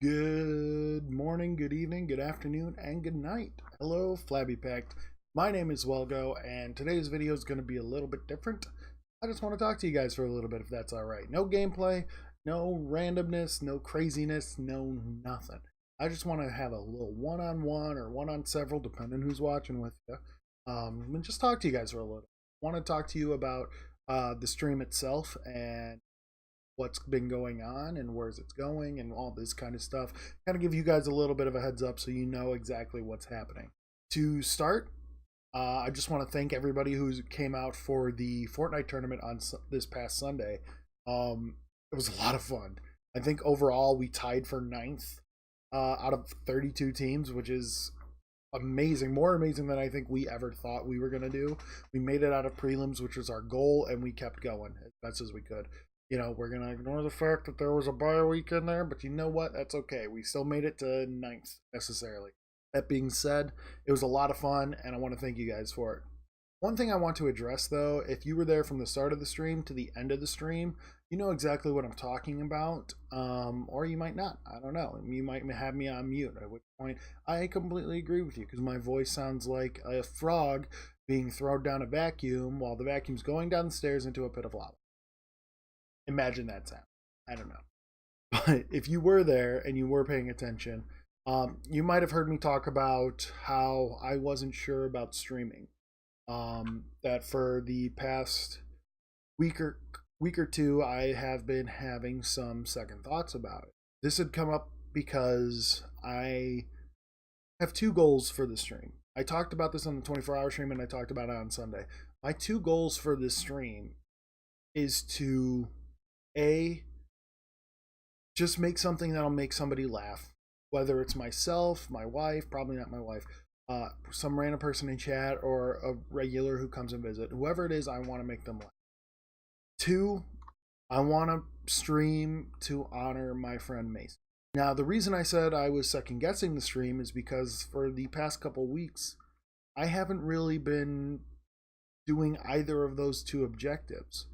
Good morning, good evening, good afternoon, and good night. Hello, Flabby Packed. My name is Welgo, and today's video is going to be a little bit different. I just want to talk to you guys for a little bit, if that's all right. No gameplay, no randomness, no craziness, no nothing. I just want to have a little one-on-one or one-on-several, depending who's watching with you, and just talk to you guys for a little. I want to talk to you about the stream itself and what's been going on and where's it's going and all this kind of stuff. Kind of give you guys a little bit of a heads up so you know exactly what's happening. To start, I just want to thank everybody who came out for the Fortnite tournament on this past Sunday. It was a lot of fun. I think overall we tied for ninth out of 32 teams, which is amazing, more amazing than I think we ever thought we were going to do. We made it out of prelims, which was our goal, and we kept going as best as we could. We're going to ignore the fact that there was a bye week in there, but you know what? That's okay. We still made it to ninth necessarily. That being said, it was a lot of fun, and I want to thank you guys for it. One thing I want to address, though, if you were there from the start of the stream to the end of the stream, you know exactly what I'm talking about, or you might not. I don't know. You might have me on mute, at which point I completely agree with you, because my voice sounds like a frog being thrown down a vacuum while the vacuum's going down the stairs into a pit of lava. Imagine that sound. I don't know. But if you were there and you were paying attention, you might have heard me talk about how I wasn't sure about streaming. That for the past week or two, I have been having some second thoughts about it. This had come up because I have two goals for the stream. I talked about this on the 24-hour stream and I talked about it on Sunday. My two goals for this stream is to just make something that'll make somebody laugh, whether it's myself, my wife, probably not my wife, some random person in chat, or a regular who comes and visit. Whoever it is, I want to make them laugh. Two, I want to stream to honor my friend Mason. Now, the reason I said I was second guessing the stream is because for the past couple weeks, I haven't really been doing either of those two objectives.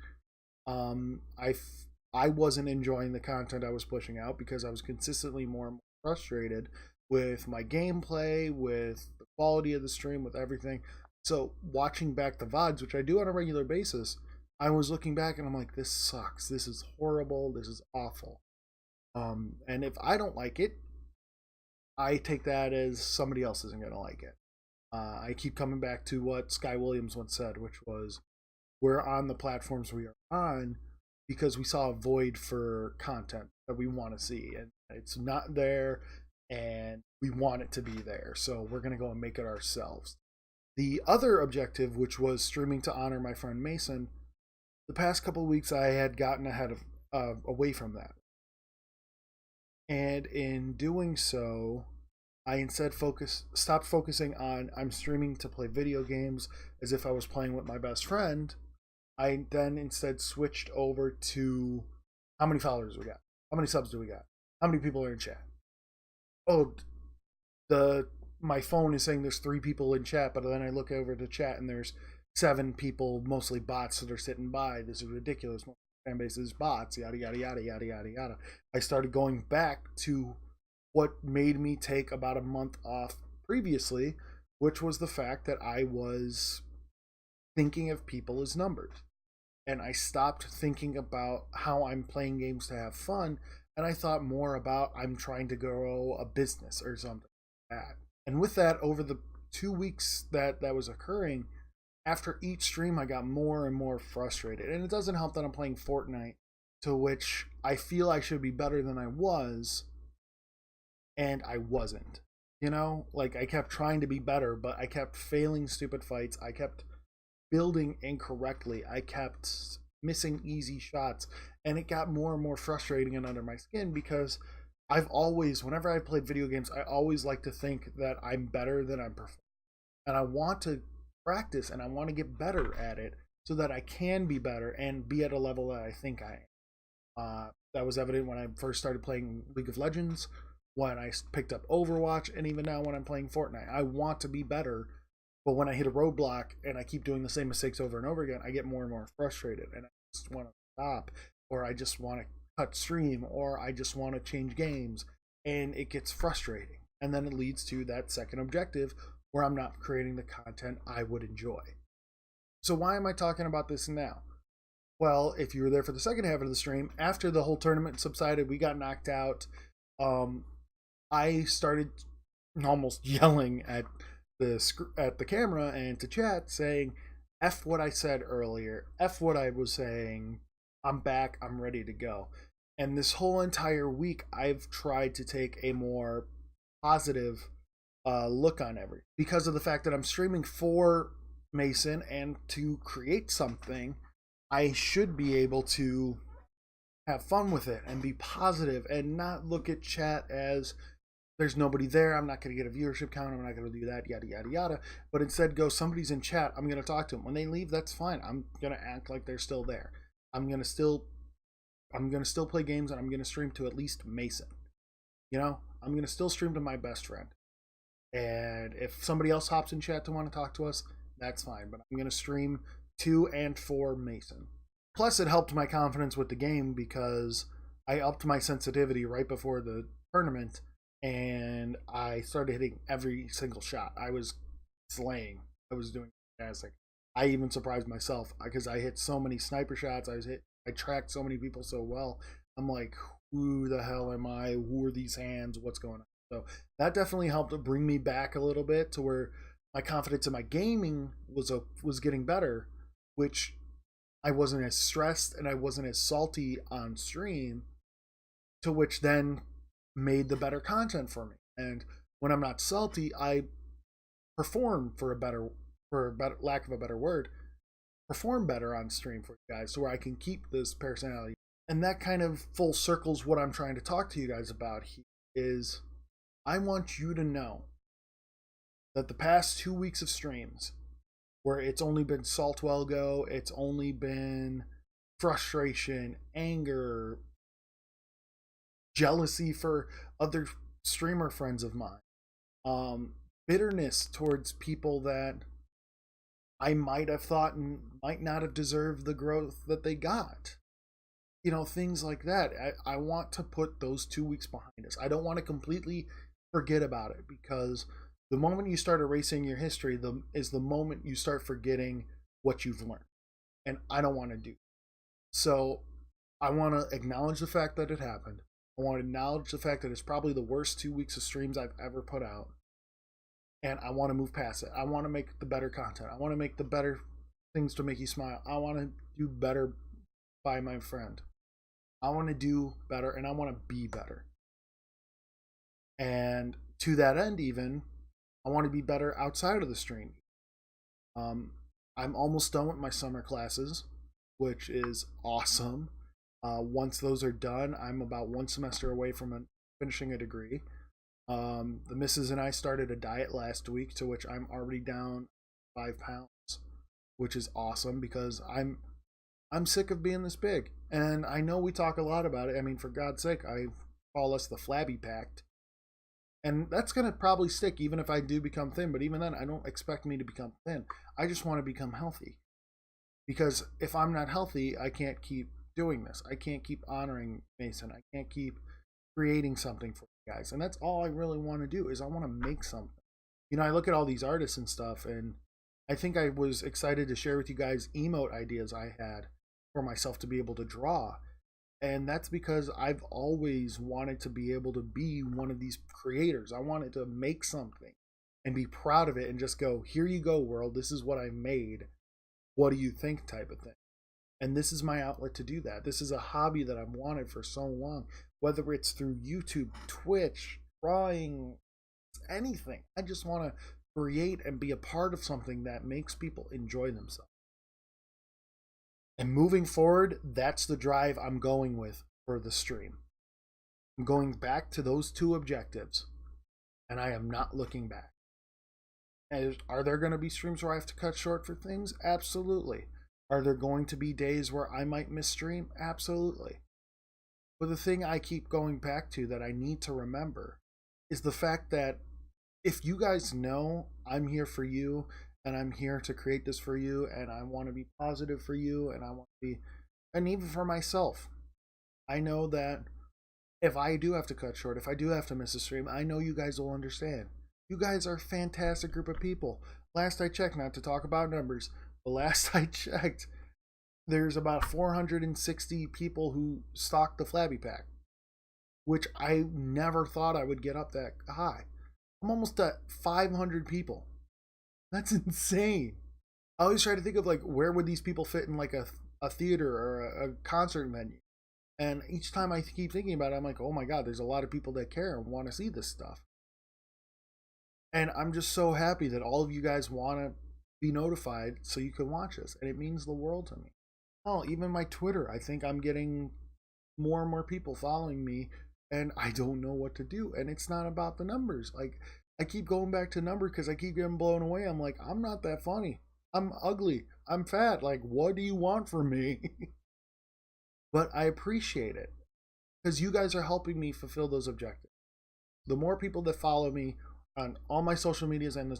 I wasn't enjoying the content I was pushing out because I was consistently more and more frustrated with my gameplay, with the quality of the stream, with everything. So watching back the VODs, which I do on a regular basis, I was looking back and I'm like, this sucks. This is horrible. This is awful. And if I don't like it, I take that as somebody else isn't going to like it. I keep coming back to what Sky Williams once said, which was, we're on the platforms we are on because we saw a void for content that we want to see, and it's not there, and we want it to be there, so we're going to go and make it ourselves. The other objective, which was streaming to honor my friend Mason, the past couple of weeks I had gotten ahead of away from that, and in doing so, I instead stopped focusing on I'm streaming to play video games as if I was playing with my best friend. I then instead switched over to how many followers we got, how many subs do we got, how many people are in chat. Oh, my phone is saying there's 3 people in chat, but then I look over the chat and there's 7 people, mostly bots, that are sitting by. This is ridiculous. My fan base is bots. Yada yada yada yada yada yada. I started going back to what made me take about a month off previously, which was the fact that I was thinking of people as numbers. And I stopped thinking about how I'm playing games to have fun, and I thought more about I'm trying to grow a business or something like that. And with that, over the 2 weeks that was occurring, after each stream I got more and more frustrated. And it doesn't help that I'm playing Fortnite, to which I feel I should be better than I was, and I wasn't. Like, I kept trying to be better, but I kept failing stupid fights. I kept building incorrectly. I kept missing easy shots, and it got more and more frustrating and under my skin because whenever I've played video games, I always like to think that I'm better than I'm performing. And I want to practice and I want to get better at it so that I can be better and be at a level that I think I am. That was evident when I first started playing League of Legends, when I picked up Overwatch, and even now when I'm playing Fortnite. I want to be better, but when I hit a roadblock and I keep doing the same mistakes over and over again, I get more and more frustrated, and I just want to stop, or I just want to cut stream, or I just want to change games. and it gets frustrating. And then it leads to that second objective where I'm not creating the content I would enjoy. So why am I talking about this now? Well, if you were there for the second half of the stream, after the whole tournament subsided, we got knocked out. I started almost yelling at the camera and to chat saying, F what I said earlier, F what I was saying, I'm back, I'm ready to go. And this whole entire week, I've tried to take a more positive look on everything because of the fact that I'm streaming for Mason, and to create something, I should be able to have fun with it and be positive and not look at chat as there's nobody there, I'm not going to get a viewership count, I'm not going to do that, yada yada yada, but instead go, somebody's in chat, I'm going to talk to them. When they leave, that's fine. I'm going to act like they're still there. I'm going to still play games, and I'm going to stream to at least Mason. You know, I'm going to still stream to my best friend. And if somebody else hops in chat to want to talk to us, that's fine, but I'm going to stream to and for Mason. Plus, it helped my confidence with the game because I upped my sensitivity right before the tournament, and I started hitting every single shot. I was slaying. I was doing fantastic. I even surprised myself because I hit so many sniper shots. I tracked so many people so well. I'm like, who the hell am I? Who are these hands? What's going on? So that definitely helped to bring me back a little bit to where my confidence in my gaming was getting better, which I wasn't as stressed and I wasn't as salty on stream, to which then made the better content for me. And when I'm not salty, I perform lack of a better word, perform better on stream for you guys, so where I can keep this personality. And that kind of full circles what I'm trying to talk to you guys about here is I want you to know that the past 2 weeks of streams, where it's only been Saltwell it's only been frustration, anger, jealousy for other streamer friends of mine, bitterness towards people that I might have thought might not have deserved the growth that they got. You know, things like that. I want to put those 2 weeks behind us. I don't want to completely forget about it, because the moment you start erasing your history is the moment you start forgetting what you've learned. And I don't want to do. So I want to acknowledge the fact that it happened. I want to acknowledge the fact that it's probably the worst 2 weeks of streams I've ever put out. And I want to move past it. I want to make the better content. I want to make the better things to make you smile. I want to do better by my friend. I want to do better, and I want to be better. And to that end, even, I want to be better outside of the stream. I'm almost done with my summer classes, which is awesome. Once those are done, I'm about 1 semester away from finishing a degree. The missus and I started a diet last week, to which I'm already down 5 pounds, which is awesome because I'm sick of being this big. And I know we talk a lot about it. I mean, for God's sake, I call us the Flabby Pact. And that's going to probably stick even if I do become thin. But even then, I don't expect me to become thin. I just want to become healthy. Because if I'm not healthy, I can't keep doing this. I can't keep honoring Mason. I can't keep creating something for you guys. And that's all I really want to do, is I want to make something. You know, I look at all these artists and stuff, and I think I was excited to share with you guys emote ideas I had for myself to be able to draw. And that's because I've always wanted to be able to be one of these creators. I wanted to make something and be proud of it and just go, here you go, world. This is what I made. What do you think, type of thing. And this is my outlet to do that. This is a hobby that I've wanted for so long, whether it's through YouTube, Twitch, drawing, anything. I just want to create and be a part of something that makes people enjoy themselves. And moving forward, that's the drive I'm going with for the stream. I'm going back to those 2 objectives, and I am not looking back. Are there going to be streams where I have to cut short for things? Absolutely. Are there going to be days where I might miss stream? Absolutely. But the thing I keep going back to that I need to remember is the fact that if you guys know I'm here for you, and I'm here to create this for you, and I want to be positive for you, and I want to be, and even for myself, I know that If I do have to cut short, if I do have to miss a stream, I know you guys will understand. You guys are a fantastic group of people. Last I checked, not to talk about numbers, but last I checked, there's about 460 people who stock the Flabby Pack, which I never thought I would get up that high. I'm almost at 500 people. That's insane. I always try to think of like where would these people fit in like a theater or a concert venue. And each time I keep thinking about it, I'm like, oh my God, there's a lot of people that care and want to see this stuff. And I'm just so happy that all of you guys want to be notified so you can watch this. And it means the world to me. Oh, even my Twitter, I think I'm getting more and more people following me and I don't know what to do. And it's not about the numbers. Like, I keep going back to numbers because I keep getting blown away. I'm like, I'm not that funny. I'm ugly. I'm fat. Like, what do you want from me? But I appreciate it because you guys are helping me fulfill those objectives. The more people that follow me on all my social medias and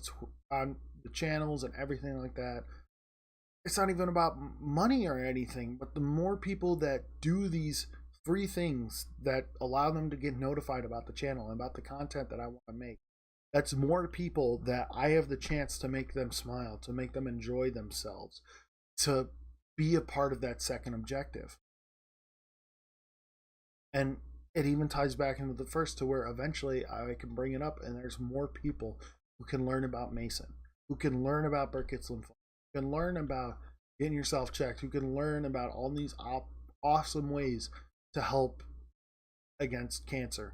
on the channels and everything like that, it's not even about money or anything, but the more people that do these free things that allow them to get notified about the channel and about the content that I want to make, that's more people that I have the chance to make them smile, to make them enjoy themselves, to be a part of that second objective. And it even ties back into the first to where eventually I can bring it up and there's more people who can learn about Mason, who can learn about Burkitt's lymphoma, who can learn about getting yourself checked, who can learn about all these awesome ways to help against cancer.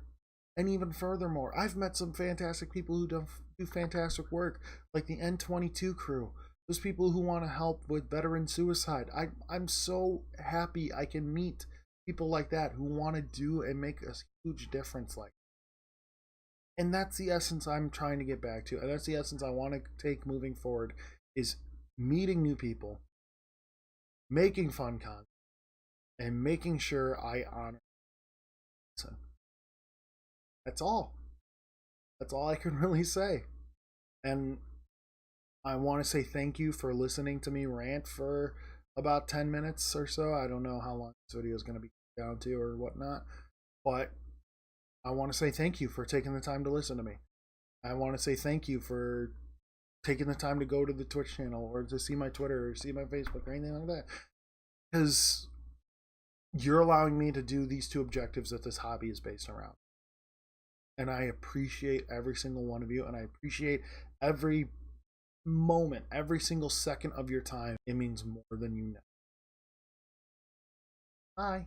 And even furthermore, I've met some fantastic people who do fantastic work, like the N22 crew. Those people who want to help with veteran suicide. I'm so happy I can meet people like that who want to do and make a huge difference like that. And that's the essence I'm trying to get back to. And that's the essence I want to take moving forward is meeting new people, making fun content, and making sure I honor. So that's all. That's all I can really say. And I want to say thank you for listening to me rant for about 10 minutes or so. I don't know how long this video is going to be down to or whatnot, but I want to say thank you for taking the time to listen to me. I want to say thank you for taking the time to go to the Twitch channel or to see my Twitter or see my Facebook or anything like that, because you're allowing me to do these two objectives that this hobby is based around. And I appreciate every single one of you, and I appreciate every moment, every single second of your time. It means more than you know. Bye.